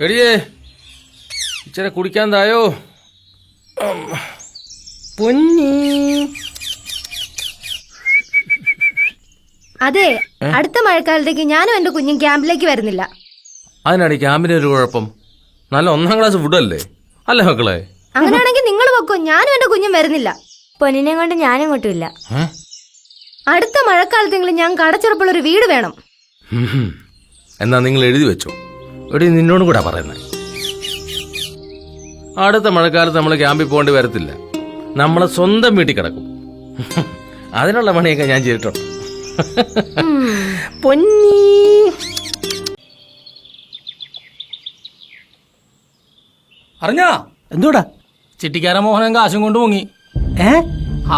എടിയേ ഇച്ചിരി കുടിക്കാൻ തായോ. പൊന്നി. അതെ, അടുത്ത മഴക്കാലത്തേക്ക് ഞാനും എന്റെ കുഞ്ഞും ക്യാമ്പിലേക്ക് വരുന്നില്ല. അതിനാണ് ഈ ക്യാമ്പിന് ഒരു കുഴപ്പം. നല്ല 1ാം ക്ലാസ് ഫുഡല്ലേ അല്ലേ മക്കളെ? അങ്ങനെയാണെങ്കിൽ നിങ്ങൾ വെക്കോ, ഞാനും എന്റെ കുഞ്ഞും വരുന്നില്ല. പൊന്നിനെ കൊണ്ട് ഞാനിങ്ങോട്ടും ഇല്ല. അടുത്ത മഴക്കാലത്തെങ്കിലും ഞാൻ കടച്ചുറപ്പുള്ളൊരു വീട് വേണം. എന്നാ നിങ്ങൾ എഴുതി വെച്ചോ. എടി നിന്നോടും കൂടാ പറയുന്നത്. അടുത്ത മഴക്കാലത്ത് നമ്മൾ ക്യാമ്പിൽ പോകേണ്ടി വരത്തില്ല. നമ്മളെ സ്വന്തം വീട്ടിൽ കിടക്കും. അതിനുള്ള പണിയൊക്കെ ഞാൻ ചെയ്തിട്ടുണ്ട്. പൊന്നി. അറിഞ്ഞാ എന്തോടാ? ചിട്ടിക്കാര മോഹനൻ കാശും കൊണ്ട് മുങ്ങി.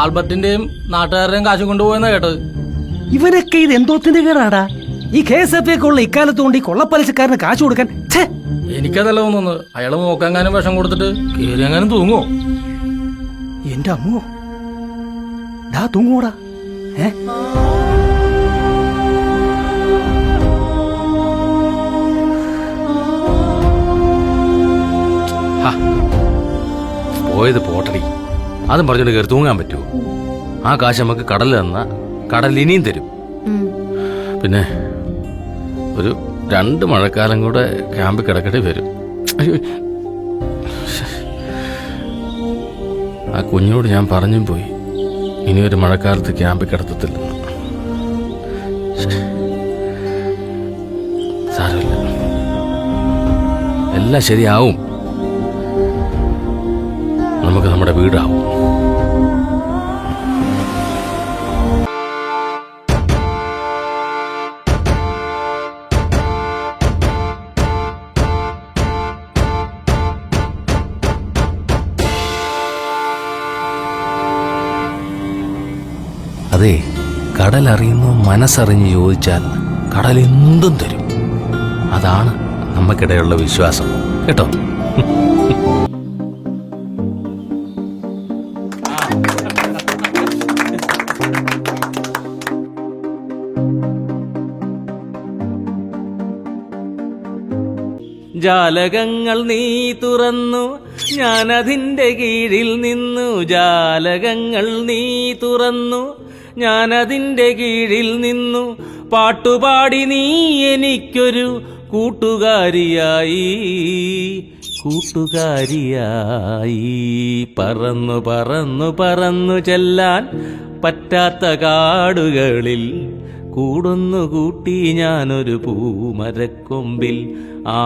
ആൽബർട്ടിന്റെയും നാട്ടുകാരുടെയും കാശും കൊണ്ടുപോയെന്നാ കേട്ടത്. ഇവരൊക്കെ ഇത് എന്തോത്തിന്റെ കേടാടാ? ഈ KSF ഒക്കെ ഉള്ള ഇക്കാലത്ത് കൊണ്ട് ഈ കൊള്ളപ്പലിശക്കാരന് കാശ് കൊടുക്കാൻ. എനിക്കതല്ല തോന്നുന്നത്. അയാള് നോക്കാനും വിഷം കൊടുത്തിട്ട് കേറിയെങ്ങാനും തൂങ്ങോ? എന്റെ അമ്മോ, ഡാ തൂങ്ങൂടാ. പോയത് പോട്ടടി. അതും പറഞ്ഞോണ്ട് കയറി തൂങ്ങാൻ പറ്റുമോ? ആ കാശ് നമുക്ക് കടൽ തന്നാ കടൽ ഇനിയും തരും. പിന്നെ ഒരു 2 മഴക്കാലം കൂടെ ക്യാമ്പിൽ കിടക്കേണ്ടി വരും. ആ കുഞ്ഞോട് ഞാൻ പറഞ്ഞും പോയി, ഇനിയൊരു മഴക്കാലത്ത് ക്യാമ്പിൽ കിടത്തത്തില്ലെന്ന്. സാരമില്ല, എല്ലാം ശരിയാവും. നമുക്ക് നമ്മുടെ വീടാവും. അതെ, കടലറിയുന്നു മനസ്സറിഞ്ഞ് ചോദിച്ചാൽ കടൽ എന്തും തരും. അതാണ് നമുക്കിടയുള്ള വിശ്വാസം കേട്ടോ. ജാലകങ്ങൾ നീ തുറന്നു, ഞാനതിൻ്റെ കീഴിൽ നിന്നു. ജാലകങ്ങൾ നീ തുറന്നു, ഞാനതിൻ്റെ കീഴിൽ നിന്നു. പാട്ടുപാടി നീ എനിക്കൊരു കൂട്ടുകാരിയായി, കൂട്ടുകാരിയായി. പറന്നു പറന്നു പറന്നു ചെല്ലാൻ പറ്റാത്ത കാടുകളിൽ കൂടുന്നു കൂട്ടി ഞാനൊരു പൂമരക്കൊമ്പിൽ. ആ